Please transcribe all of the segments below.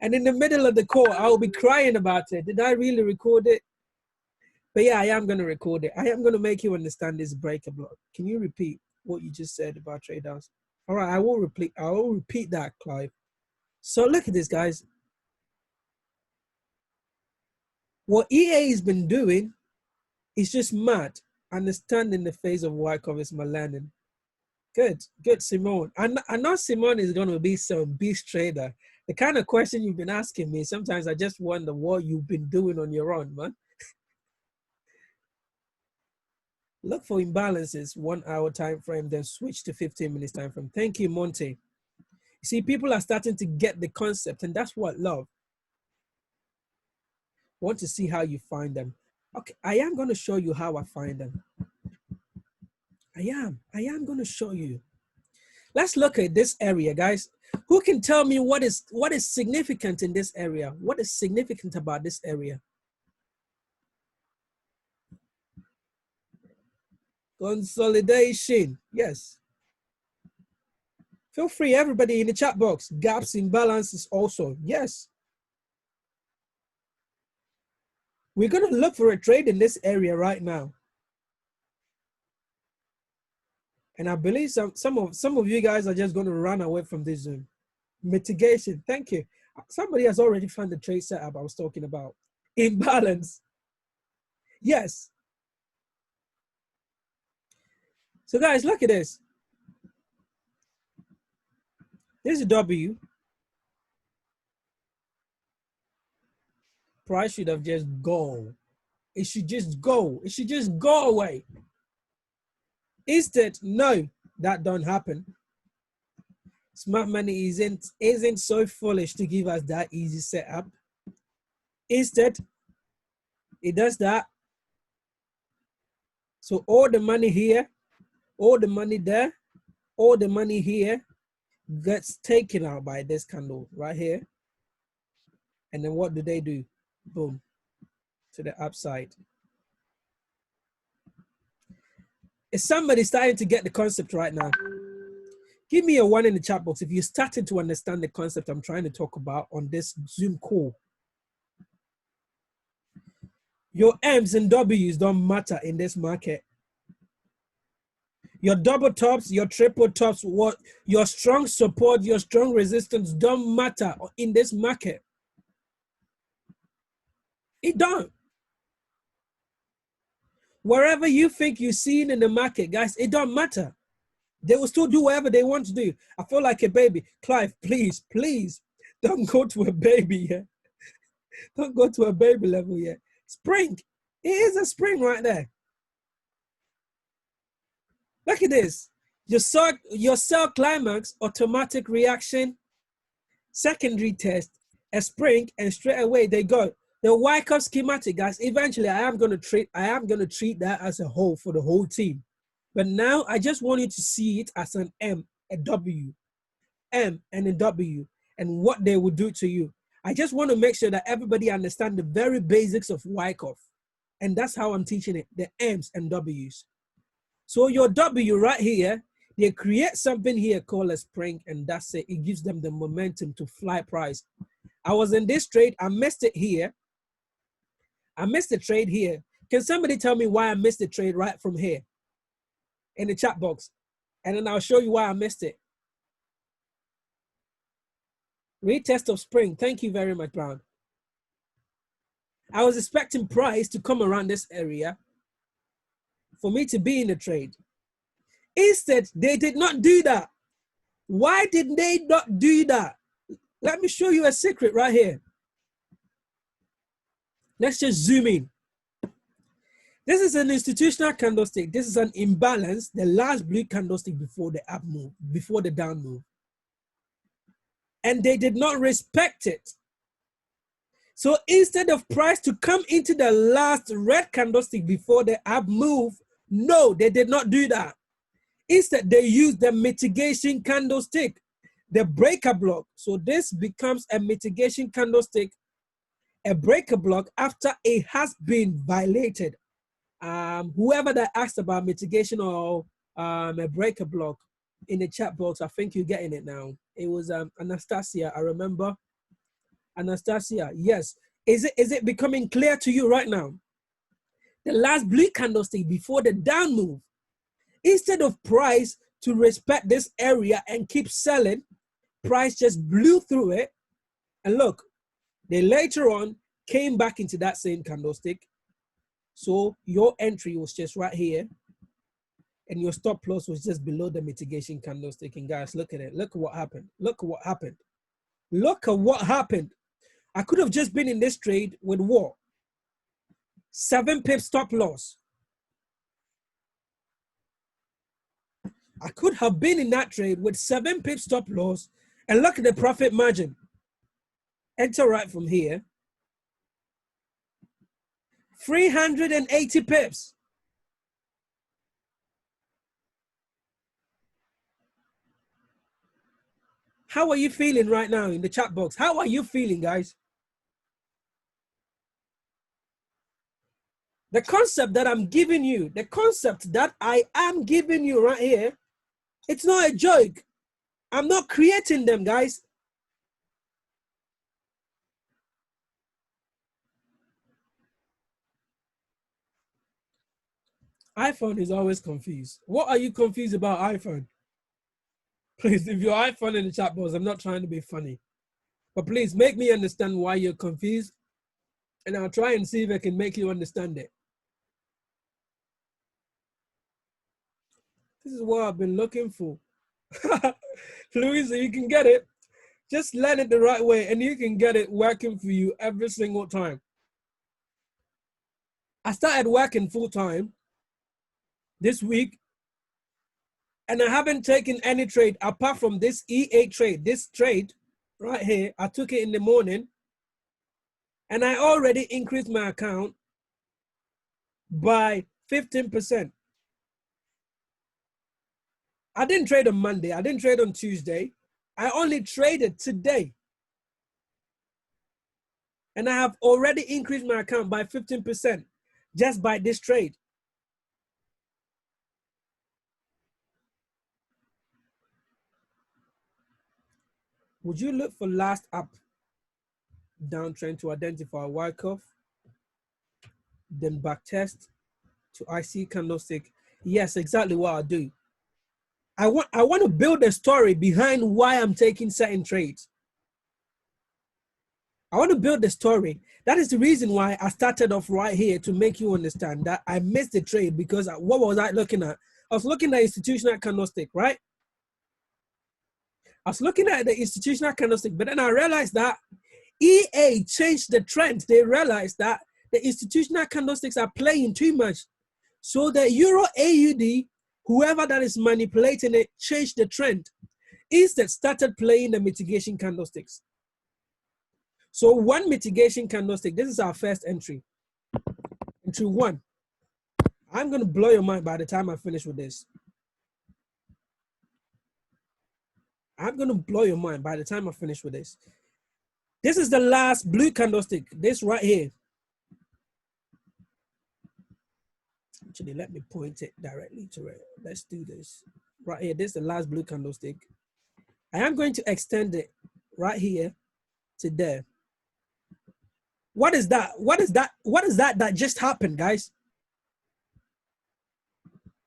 And in the middle of the call, I'll be crying about it. Did I really record it? But yeah, I am going to record it. I am going to make you understand this breaker block. Can you repeat what you just said about trade house? All right, I will repeat that, Clive. So look at this, guys. What EA has been doing is just mad. Understanding the phase of Wyckoff is my learning. Good, Simone. I know Simone is going to be some beast trader. The kind of question you've been asking me, sometimes I just wonder what you've been doing on your own, man. Look for imbalances, 1 hour time frame, then switch to 15 minutes time frame. Thank you, Monte. You see, people are starting to get the concept, and that's what love. Want to see how you find them. Okay, I am going to show you how I find them. I am going to show you. Let's look at this area, guys. Who can tell me what is significant in this area? What is significant about this area? Consolidation, yes. Feel free, everybody in the chat box. Gaps, imbalances also, yes. We're going to look for a trade in this area right now. And I believe some of you guys are just going to run away from this Zoom. Mitigation, thank you. Somebody has already found the trade setup I was talking about. Imbalance, yes. So guys, look at this. This is W. Price should have just gone. It should just go. It should just go away. Instead, no, that don't happen. Smart money isn't so foolish to give us that easy setup. Instead, it does that. So all the money here, all the money there, all the money here gets taken out by this candle right here. And then what do? Boom, to the upside. Is somebody starting to get the concept right now? Give me a 1 in the chat box if you started to understand the concept I'm trying to talk about on this Zoom call. Your M's and W's don't matter in this market. Your double tops, your triple tops, what your strong support, your strong resistance don't matter in this market. It don't. Wherever you think you're seeing in the market, guys, it don't matter. They will still do whatever they want to do. I feel like a baby. Clive, please, please, don't go to a baby yet. Don't go to a baby level yet. Spring. It is a spring right there. Look at this. Your cell climax, automatic reaction, secondary test, a spring, and straight away they go. The Wyckoff schematic, guys, eventually I am gonna treat that as a whole for the whole team. But now I just want you to see it as an M, a W, M and a W, and what they will do to you. I just want to make sure that everybody understands the very basics of Wyckoff. And that's how I'm teaching it, the M's and W's. So your W right here, they create something here called a spring, and that's it. It gives them the momentum to fly price. I was in this trade, I missed it here. I missed the trade here. Can somebody tell me why I missed the trade right from here? In the chat box. And then I'll show you why I missed it. Retest of spring. Thank you very much, Brown. I was expecting price to come around this area for me to be in the trade. Instead, they did not do that. Why did they not do that? Let me show you a secret right here. Let's just zoom in. This is an institutional candlestick. This is an imbalance, the last blue candlestick before the up move, before the down move. And they did not respect it. So instead of price to come into the last red candlestick before the up move, no, they did not do that. Instead, they used the mitigation candlestick, the breaker block. So this becomes a mitigation candlestick, a breaker block after it has been violated. Whoever that asked about mitigation or a breaker block in the chat box, I think you're getting it now. It was Anastasia, I remember. Anastasia, yes. Is it becoming clear to you right now? The last blue candlestick before the down move, instead of price to respect this area and keep selling, price just blew through it. And look, they later on came back into that same candlestick. So your entry was just right here, and your stop loss was just below the mitigation candlestick. And guys, look at it. Look at what happened. Look at what happened. Look at what happened. I could have just been in this trade with what? 7 pips stop loss. I could have been in that trade with 7 pips stop loss, and look at the profit margin. Enter right from here. 380 pips. How are you feeling right now in the chat box? How are you feeling, guys? The concept that I'm giving you, the concept that I am giving you right here, it's not a joke. I'm not creating them, guys. iPhone is always confused. What are you confused about iPhone? Please, if you're iPhone in the chat box, I'm not trying to be funny. But please make me understand why you're confused, and I'll try and see if I can make you understand it. This is what I've been looking for. Louisa, you can get it. Just learn it the right way, and you can get it working for you every single time. I started working full-time this week, and I haven't taken any trade apart from this E8 trade. This trade right here, I took it in the morning, and I already increased my account by 15%. I didn't trade on Monday. I didn't trade on Tuesday. I only traded today. And I have already increased my account by 15% just by this trade. Would you look for last up downtrend to identify a wyckoff, then back test to IC candlestick? Yes, exactly what I do. I want to build a story behind why I'm taking certain trades. I want to build the story. That is the reason why I started off right here, to make you understand that I missed the trade because what was I looking at? I was looking at institutional candlestick, right? I was looking at the institutional candlestick, but then I realized that EA changed the trend. They realized that the institutional candlesticks are playing too much. So the Euro AUD, whoever that is manipulating it, changed the trend. Instead, started playing the mitigation candlesticks. So one mitigation candlestick, this is our first entry. Entry one. I'm going to blow your mind by the time I finish with this. I'm going to blow your mind by the time I finish with this. This is the last blue candlestick, this right here. Actually, let me point it directly to it. Let's do this. Right here, this is the last blue candlestick. I am going to extend it right here to there. What is that? What is that? What is that that just happened, guys?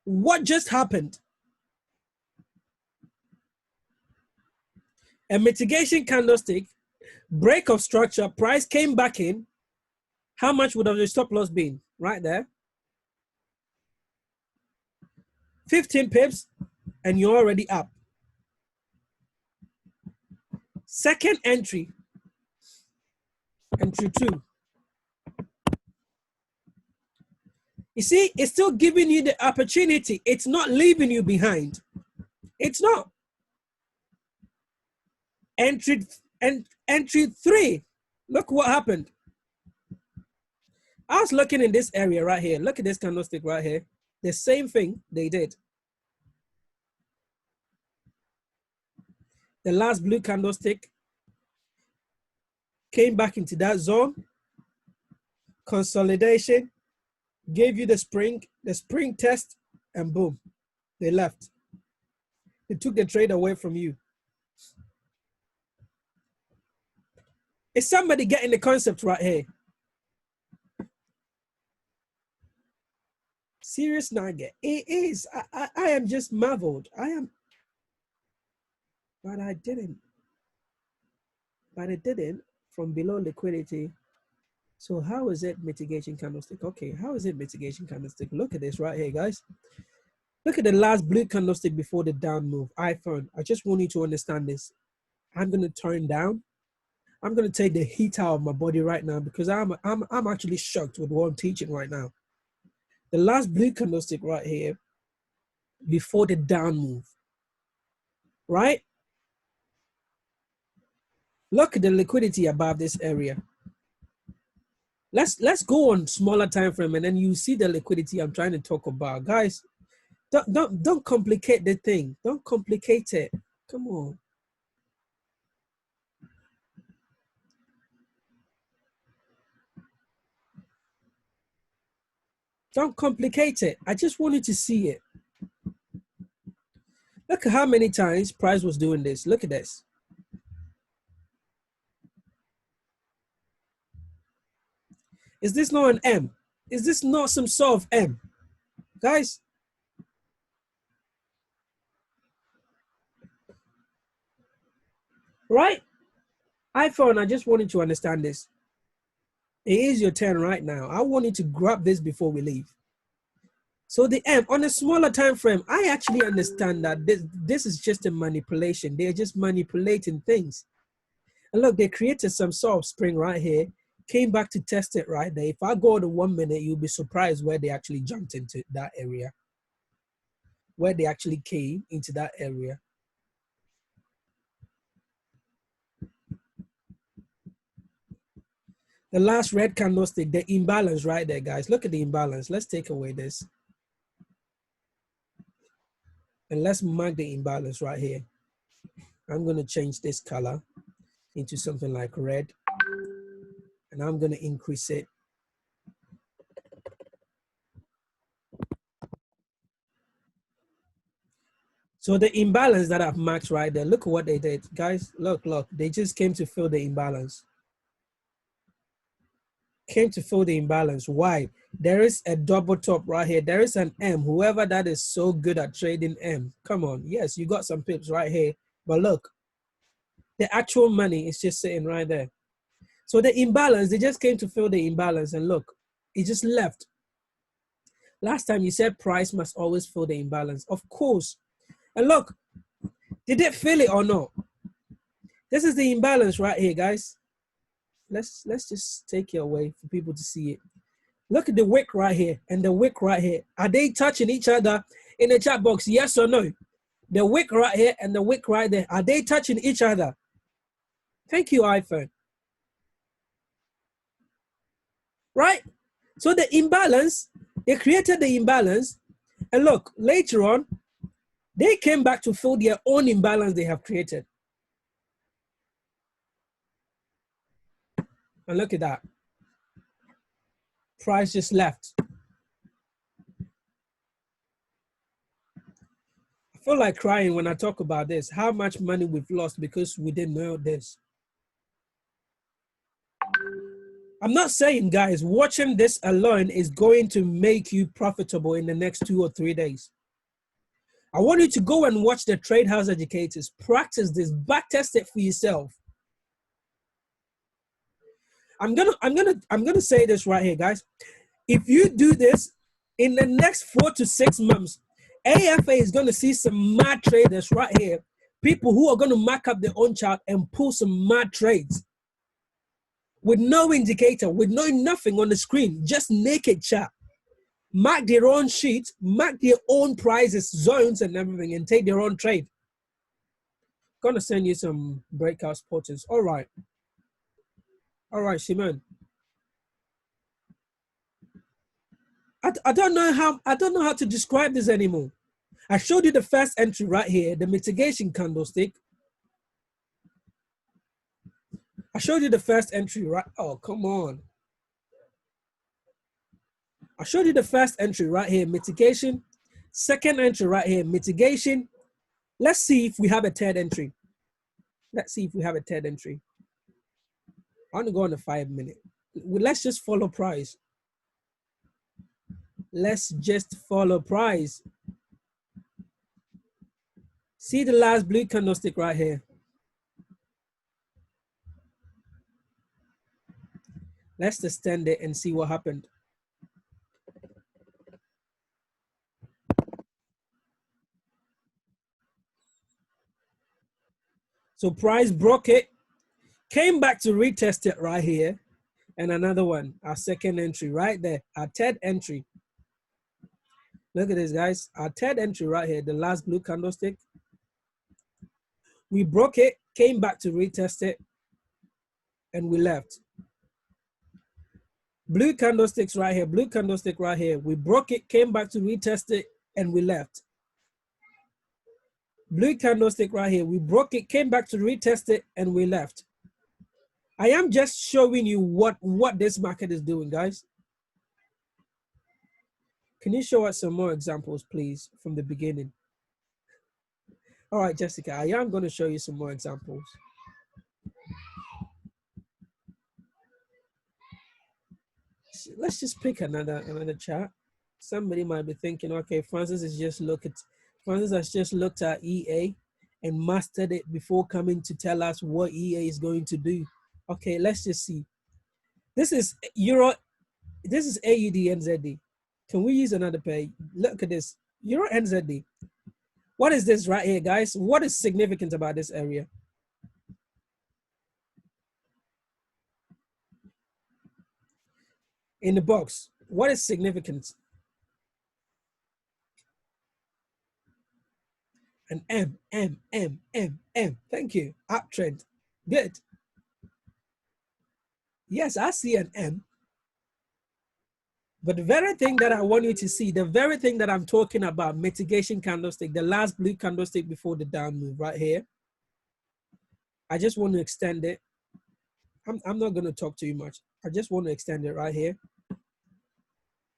What just happened? A mitigation candlestick, break of structure, price came back in. How much would have the stop loss been? Right there. 15 pips, and you're already up. Second entry, entry two. You see, it's still giving you the opportunity. It's not leaving you behind. It's not. Entry three. Look what happened. I was looking in this area right here. Look at this candlestick right here. The same thing they did. The last blue candlestick came back into that zone. Consolidation, gave you the spring test, and boom, they left. They took the trade away from you. Is somebody getting the concept right here? Serious nugget. It is. I am just marveled. I am. But I didn't. But it didn't from below liquidity. So how is it mitigation candlestick? Okay, how is it mitigation candlestick? Look at this right here, guys. Look at the last blue candlestick before the down move. iPhone, I just want you to understand this. I'm going to turn down. I'm going to take the heat out of my body right now because I'm actually shocked with what I'm teaching right now. The last blue candlestick right here before the down move, right? Look at the liquidity above this area. Let's go on smaller time frame and then you see the liquidity I'm trying to talk about. Guys, don't complicate the thing. Don't complicate it. Come on. Don't complicate it. I just wanted to see it. Look at how many times price was doing this. Look at this. Is this not an M? Is this not some sort of M? Guys, right? iPhone, I just wanted to understand this. It is your turn right now. I want you to grab this before we leave. So the M, on a smaller time frame, I actually understand that this is just a manipulation. They're just manipulating things. And look, they created some sort of spring right here, came back to test it right there. If I go to 1 minute, you'll be surprised where they actually jumped into that area, where they actually came into that area. The last red candlestick, the imbalance right there, guys. Look at the imbalance. Let's take away this. And let's mark the imbalance right here. I'm going to change this color into something like red. And I'm going to increase it. So the imbalance that I've marked right there, look at what they did. Guys, look, they just came to fill the imbalance. Came to fill the imbalance. Why? There is a double top right here. There is an M. Whoever that is so good at trading M. Come on. Yes, you got some pips right here. But look, the actual money is just sitting right there. So the imbalance, they just came to fill the imbalance. And look, it just left. Last time you said price must always fill the imbalance. Of course. And look, did it fill it or not? This is the imbalance right here, guys. Let's just take it away for people to see it. Look at the wick right here and the wick right here. Are they touching each other in the chat box? Yes or no? The wick right here and the wick right there. Are they touching each other? Thank you, iPhone. Right? So the imbalance, they created the imbalance. And look, later on, they came back to fill their own imbalance they have created. And look at that. Price just left. I feel like crying when I talk about this. How much money we've lost because we didn't know this. I'm not saying, guys, watching this alone is going to make you profitable in the next 2 or 3 days. I want you to go and watch the Trade House Educators. Practice this. Backtest it for yourself. I'm gonna say this right here, guys. If you do this in the next 4 to 6 months, AFA is gonna see some mad traders right here. People who are gonna mark up their own chart and pull some mad trades with no indicator, with nothing on the screen, just naked chart. Mark their own sheets, mark their own prices, zones, and everything, and take their own trade. Gonna send you some breakout spotters. All right, Shimon. I don't know how to describe this anymore. I showed you the first entry right here, the mitigation candlestick. I showed you the first entry right. Oh, come on. I showed you the first entry right here, mitigation. Second entry right here, mitigation. Let's see if we have a third entry. Let's see if we have a third entry. I want to go on a 5 minute. Let's just follow price. Let's just follow price. See the last blue candlestick right here. Let's extend it and see what happened. So price broke it, came back to retest it right here, and another one, our second entry right there, our third entry. Look at this, guys. Our third entry right here, the last blue candlestick. We broke it, came back to retest it, and we left. Blue candlesticks right here, blue candlestick right here. We broke it, came back to retest it, and we left. Blue candlestick right here. We broke it, came back to retest it, and we left. I am just showing you what this market is doing, guys. Can you show us some more examples, please, from the beginning? All right, Jessica, I am going to show you some more examples. Let's just pick another chart. Somebody might be thinking, okay, Francis has just looked at EA and mastered it before coming to tell us what EA is going to do. Okay, let's just see. This is Euro. This is AUD NZD. Can we use another pair? Look at this. Euro NZD. What is this right here, guys? What is significant about this area? In the box, what is significant? An M. Thank you. Uptrend. Good. Yes, I see an M. But the very thing that I want you to see, the very thing that I'm talking about, mitigation candlestick, the last blue candlestick before the down move right here. I just want to extend it. I'm not going to talk too much. I just want to extend it right here.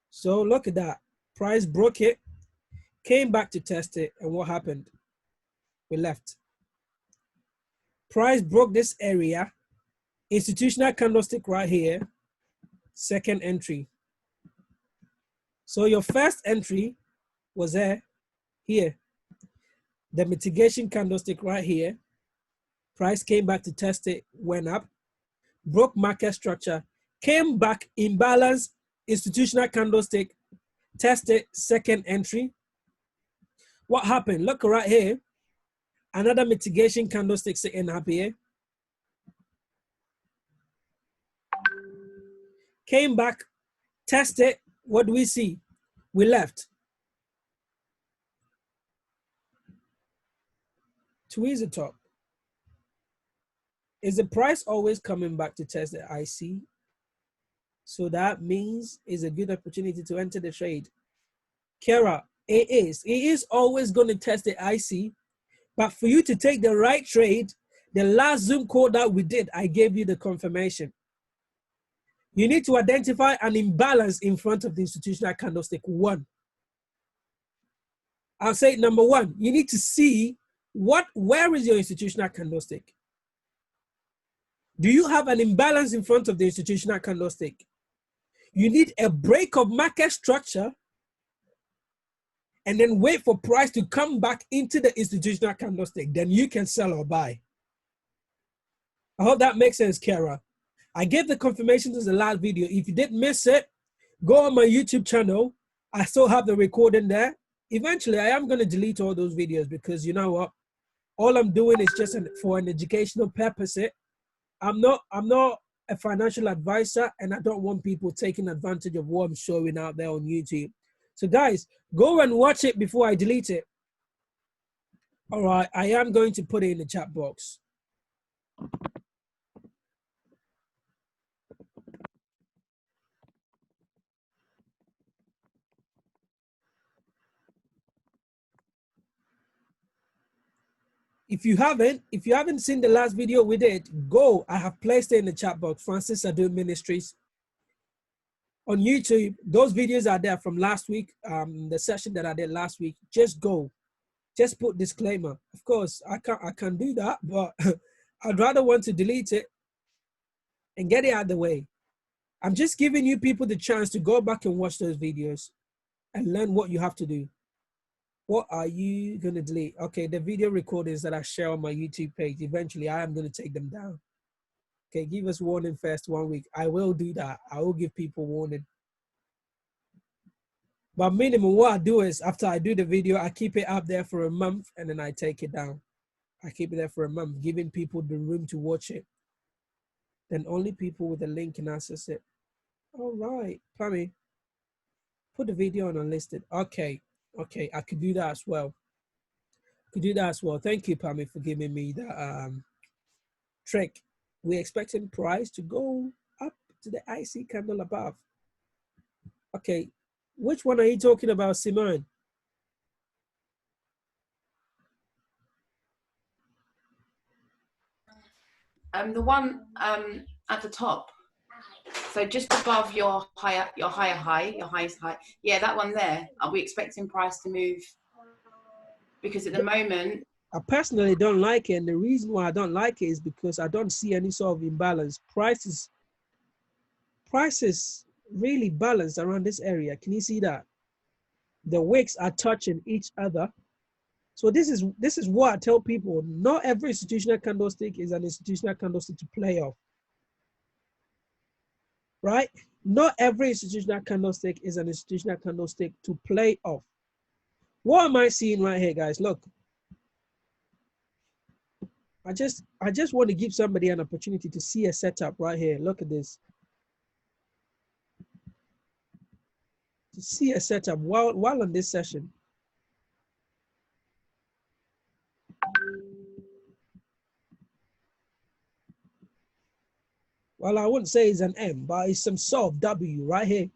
So look at that. Price broke it, came back to test it, and what happened? We left. Price broke this area. Institutional candlestick right here. Second entry. So your first entry was there, here. The mitigation candlestick right here. Price came back to test it, went up, broke market structure, came back imbalance, institutional candlestick, tested, second entry. What happened? Look right here. Another mitigation candlestick sitting up here. Came back, tested. What do we see? We left. Tweeze the top. Is the price always coming back to test the IC? So that means it's a good opportunity to enter the trade. Kara, it is always going to test the IC, but for you to take the right trade, the last Zoom call that we did, I gave you the confirmation. You need to identify an imbalance in front of the institutional candlestick. One. I'll say number one, you need to see where is your institutional candlestick? Do you have an imbalance in front of the institutional candlestick? You need a break of market structure and then wait for price to come back into the institutional candlestick. Then you can sell or buy. I hope that makes sense, Kara. I gave the confirmation to the last video. If you did miss it, go on my YouTube channel. I still have the recording there. Eventually, I am going to delete all those videos because you know what? All I'm doing is just for an educational purpose. I'm not a financial advisor, and I don't want people taking advantage of what I'm showing out there on YouTube. So guys, go and watch it before I delete it. All right, I am going to put it in the chat box. If you haven't seen the last video we did, go. I have placed it in the chat box. Francis Adu Ministries on YouTube. Those videos are there from last week. The session that I did last week. Just go. Just put disclaimer. Of course, I can do that, but I'd rather want to delete it. and get it out of the way. I'm just giving you people the chance to go back and watch those videos and learn what you have to do. What are you going to delete? Okay, the video recordings that I share on my YouTube page, eventually I am going to take them down. Okay, give us warning first 1 week. I will do that. I will give people warning. But minimum, what I do is after I do the video, I keep it up there for a month and then I take it down. I keep it there for a month, giving people the room to watch it. Then only people with a link can access it. All right, Pammy, put the video on unlisted. Okay, okay, I could do that as well. Could do that as well. Thank you, Pammy, for giving me the trick. We're expecting price to go up to the IC candle above. Okay, which one are you talking about, Simone? The one at the top. So just above your highest high. Yeah, that one there. Are we expecting price to move? Because at the moment, I personally don't like it, and the reason why I don't like it is because I don't see any sort of imbalance. Prices really balanced around this area. Can you see that? The wicks are touching each other. So this is what I tell people. Not every institutional candlestick is an institutional candlestick to play off. Right? Not every institutional candlestick is an institutional candlestick to play off. What am I seeing right here, guys? Look. I just want to give somebody an opportunity to see a setup right here. Look at this. To see a setup while on this session. Well, I wouldn't say it's an M, but it's some sort of W right here.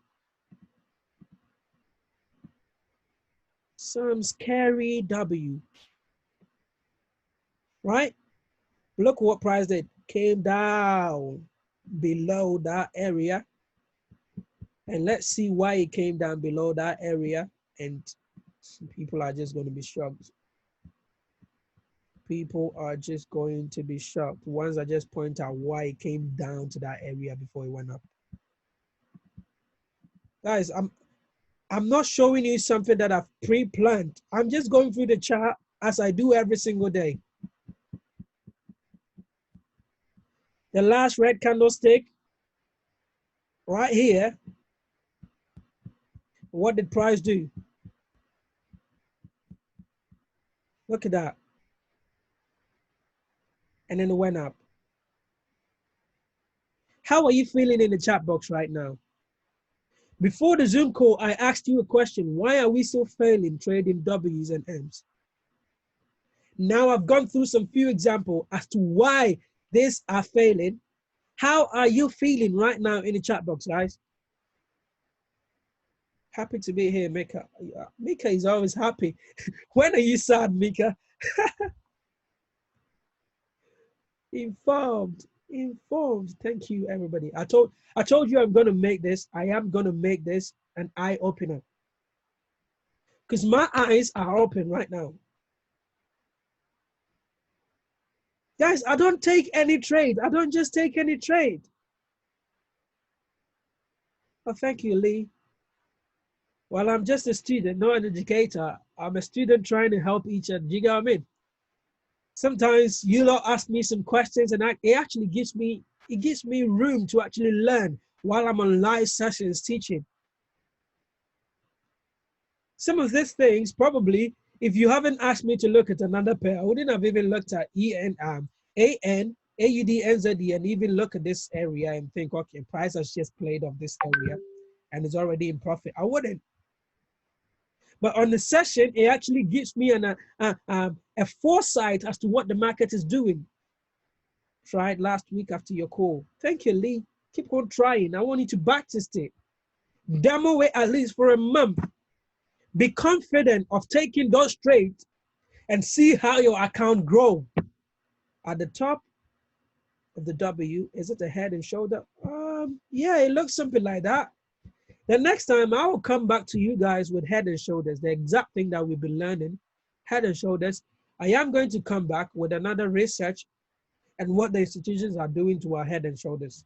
Some scary W. Right? Look what price did. Came down below that area. And let's see why it came down below that area. And people are just going to be shocked. People are just going to be shocked once I just point out why it came down to that area before it went up. Guys, I'm not showing you something that I've pre-planned. I'm just going through the chart as I do every single day. The last red candlestick right here. What did price do? Look at that. And then it went up. How are you feeling in the chat box right now? Before the Zoom call, I asked you a question. Why are we so failing trading W's and M's? Now I've gone through some few examples as to why these are failing. How are you feeling right now in the chat box, guys? Happy to be here, Mika. Mika is always happy. When are you sad, Mika? Informed. Thank you, everybody. I told you I'm gonna make this. I am gonna make this an eye opener. Because my eyes are open right now. Guys, I don't take any trade. I don't just take any trade. Oh, thank you, Lee. Well, I'm just a student, not an educator. I'm a student trying to help each other. Do you get what I mean? Sometimes you lot ask me some questions and it actually gives me room to actually learn while I'm on live sessions teaching. Some of these things, probably, if you haven't asked me to look at another pair, I wouldn't have even looked at AN, AUD, NZD, and even look at this area and think, okay, price has just played off this area and is already in profit. I wouldn't. But on the session, it actually gives me a foresight as to what the market is doing. Tried last week after your call. Thank you, Lee. Keep on trying. I want you to practice it. Demo it at least for a month. Be confident of taking those trades and see how your account grows. At the top of the W, is it a head and shoulder? Yeah, it looks something like that. The next time I will come back to you guys with head and shoulders, the exact thing that we've been learning, head and shoulders. I am going to come back with another research and what the institutions are doing to our head and shoulders.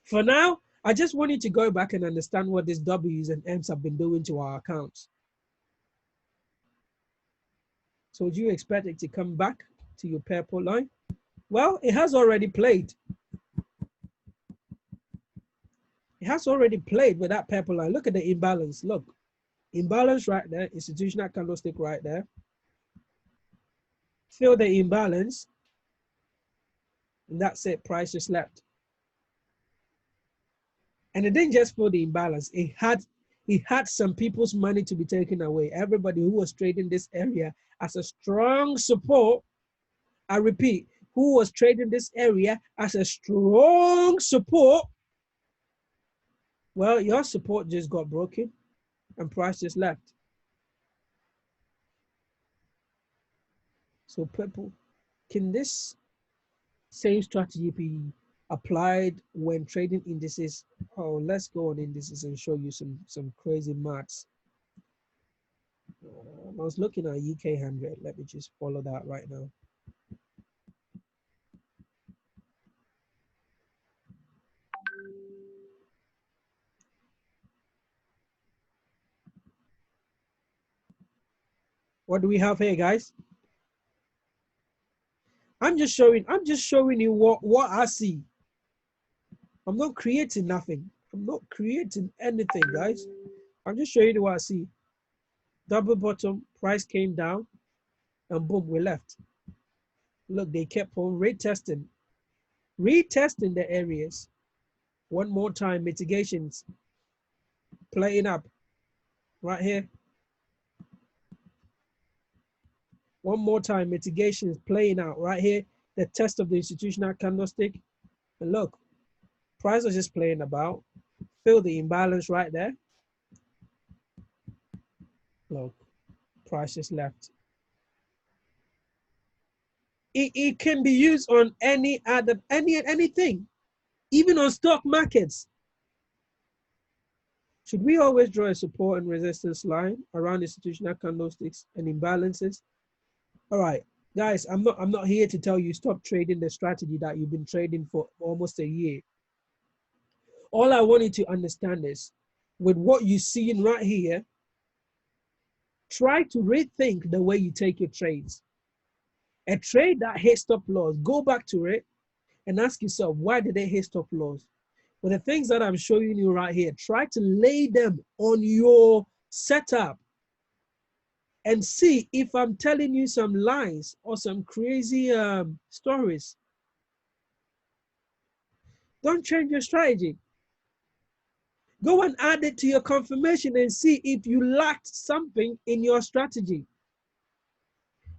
For now, I just want you to go back and understand what these W's and M's have been doing to our accounts. So do you expect it to come back to your purple line? Well, it has already played. It has already played with that purple line. Look at the imbalance. Look, imbalance right there, institutional candlestick right there. Feel the imbalance, and that's it, price just left. And it didn't just feel the imbalance, it had some people's money to be taken away. Everybody who was trading this area as a strong support, I repeat, who was trading this area as a strong support, well, your support just got broken and price just left. So people, can this same strategy be applied when trading indices? Oh, let's go on indices and show you some crazy maths. I was looking at UK 100. Let me just follow that right now. What do we have here, guys? I'm just showing you what I see. I'm not creating nothing. I'm not creating anything, guys. I'm just showing you what I see. Double bottom, price came down, and boom, we left. Look, they kept on retesting the areas. One more time, mitigations playing up right here. One more time, mitigations playing out right here. The test of the institutional candlestick. And look, price was just playing about. Feel the imbalance right there. Look, price just left. It can be used on anything, even on stock markets. Should we always draw a support and resistance line around institutional candlesticks and imbalances? All right, guys, I'm not here to tell you stop trading the strategy that you've been trading for almost a year. All I want you to understand is, with what you're seeing right here, try to rethink the way you take your trades. A trade that hits stop loss, go back to it and ask yourself, why did they hit stop loss? But the things that I'm showing you right here, try to lay them on your setup and see if I'm telling you some lies or some crazy stories. Don't change your strategy. Go and add it to your confirmation and see if you lacked something in your strategy.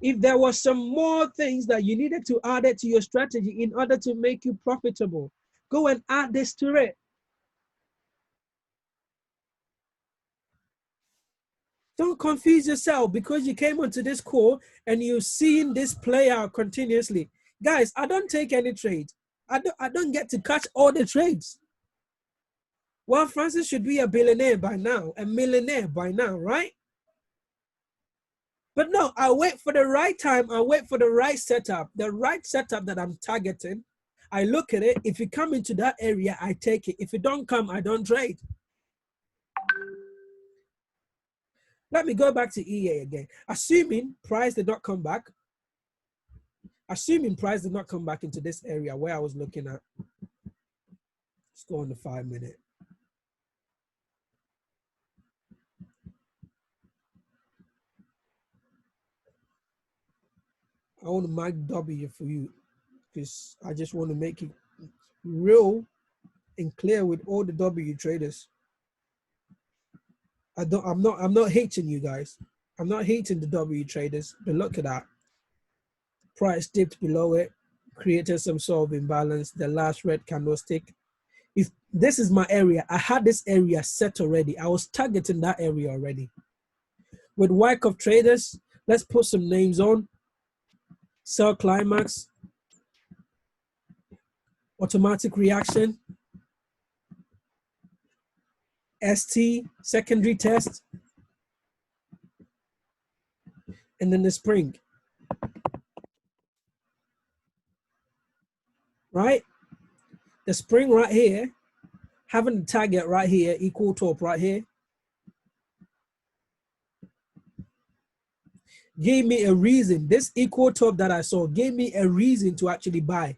If there was some more things that you needed to add it to your strategy in order to make you profitable, go and add this to it. Don't confuse yourself because you came onto this call and you're seeing this play out continuously. Guys, I don't take any trade. I don't get to catch all the trades. Well, Francis should be a billionaire by now, a millionaire by now, right? But no, I wait for the right time. I wait for the right setup that I'm targeting. I look at it. If you come into that area, I take it. If you don't come, I don't trade. Let me go back to EA again. Assuming price did not come back. Assuming price did not come back into this area where I was looking at. Let's go on the 5 minute. I want to mark W for you because I just want to make it real and clear with all the W traders. I'm not hating you guys. I'm not hating the W traders, but look at that. Price dipped below it, created some sort of imbalance. The last red candlestick. If this is my area, I had this area set already. I was targeting that area already. With Wyckoff traders, let's put some names on. Sell climax, automatic reaction, ST, secondary test, and then the spring. Right? The spring right here having a target right here, equal top right here, gave me a reason. This equal top that I saw gave me a reason to actually buy.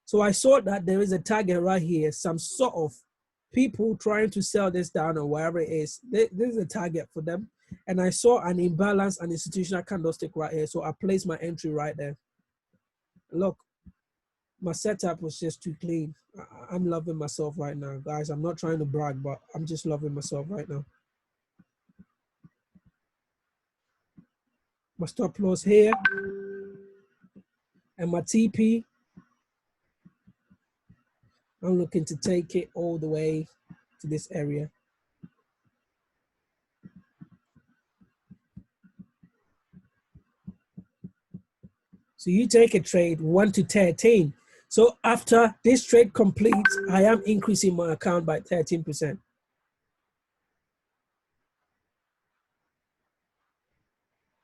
So I saw that there is a target right here, some sort of people trying to sell this down or wherever it is. This is a target for them. And I saw an imbalance, an institutional candlestick right here. So I placed my entry right there. Look, my setup was just too clean. I'm loving myself right now, guys. I'm not trying to brag, but I'm just loving myself right now. My stop loss here and my TP. I'm looking to take it all the way to this area. So you take a trade 1 to 13. So after this trade completes, I am increasing my account by 13%.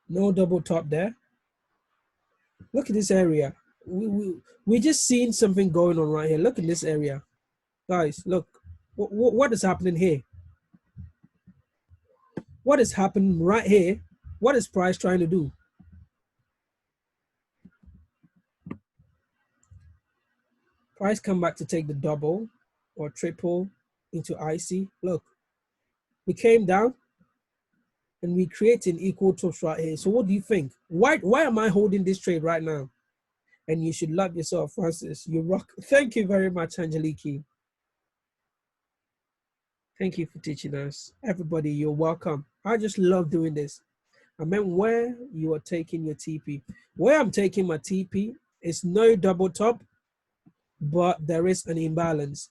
No double top there. Look at this area. We just seen something going on right here. Look at this area. Guys, look. What is happening here? What is happening right here? What is price trying to do? Price come back to take the double or triple into IC. Look, we came down and we creating equal tops right here. So what do you think? Why am I holding this trade right now? And you should love yourself, Francis. You rock. Thank you very much, Angeliki. Thank you for teaching us. Everybody, you're welcome. I just love doing this. I meant where you are taking your TP. Where I'm taking my TP is no double top, but there is an imbalance,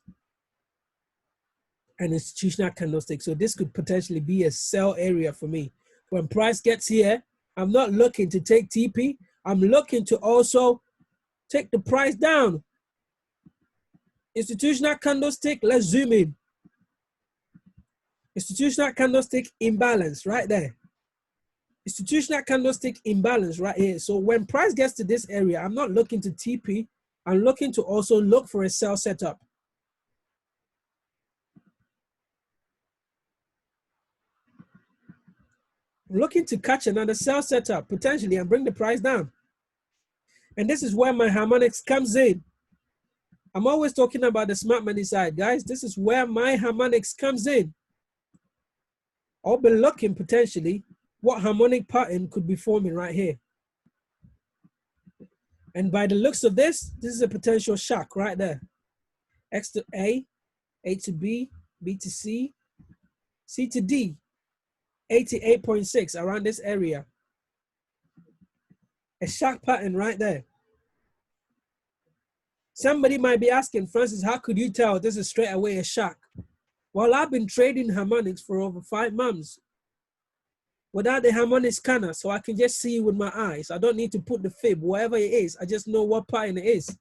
an institutional candlestick. So this could potentially be a sell area for me. When price gets here, I'm not looking to take TP. I'm looking to also take the price down. Institutional candlestick, let's zoom in. Institutional candlestick imbalance right there. Institutional candlestick imbalance right here. So when price gets to this area, I'm not looking to TP. I'm looking to also look for a sell setup. I'm looking to catch another sell setup potentially and bring the price down. And this is where my harmonics comes in. I'm always talking about the smart money side, guys. This is where my harmonics comes in. I'll be looking potentially what harmonic pattern could be forming right here. And by the looks of this is a potential shock right there. X to A, A to B, B to C, C to D, 88.6 around this area. A shock pattern right there. Somebody might be asking, Francis, how could you tell this is straight away a shock? Well, I've been trading harmonics for over 5 months without the harmonic scanner, so I can just see with my eyes. I don't need to put the fib, wherever it is. I just know what pattern it is.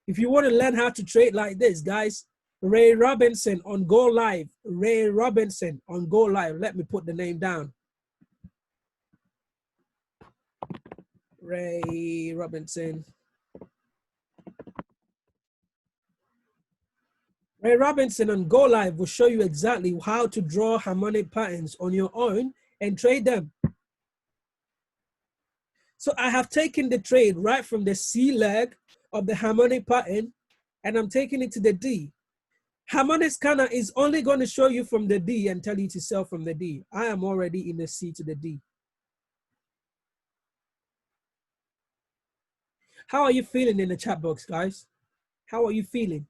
If you want to learn how to trade like this, guys, Ray Robinson on Go Live. Ray Robinson on Go Live. Let me put the name down. Ray Robinson. Ray Robinson on Go Live will show you exactly how to draw harmonic patterns on your own and trade them. So I have taken the trade right from the C leg of the harmonic pattern and I'm taking it to the D. Harmonic scanner is only going to show you from the D and tell you to sell from the D. I am already in the C to the D. How are you feeling in the chat box, guys? How are you feeling?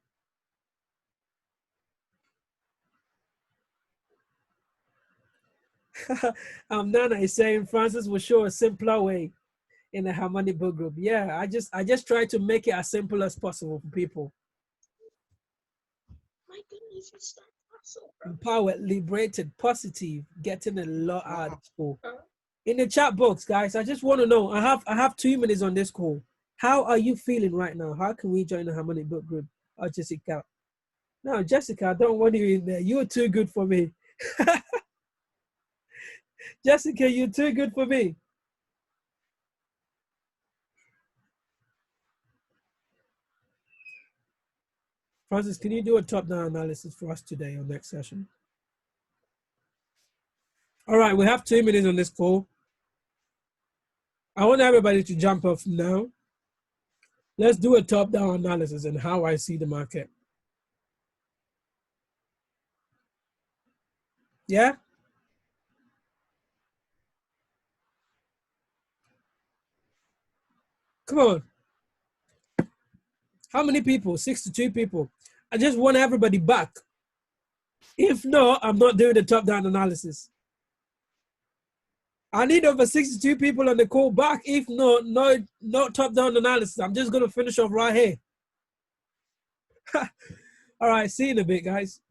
Nana is saying Francis will show a simpler way in the harmonic book group. Yeah, I just try to make it as simple as possible for people. My goodness, it's that possible, bro. Empowered, liberated, positive, getting a lot out of school. In the chat box, guys, I just want to know. I have 2 minutes on this call. How are you feeling right now? How can we join the harmonic book group? Oh, Jessica. No, Jessica, I don't want you in there. You're too good for me. Jessica, you're too good for me. Francis, can you do a top-down analysis for us today or next session? All right, we have 2 minutes on this call. I want everybody to jump off now. Let's do a top-down analysis and how I see the market. Yeah? Come on. How many people? 62 people. I just want everybody back. If not, I'm not doing the top-down analysis. I need over 62 people on the call back. If not, no top-down analysis. I'm just going to finish off right here. All right, see you in a bit, guys.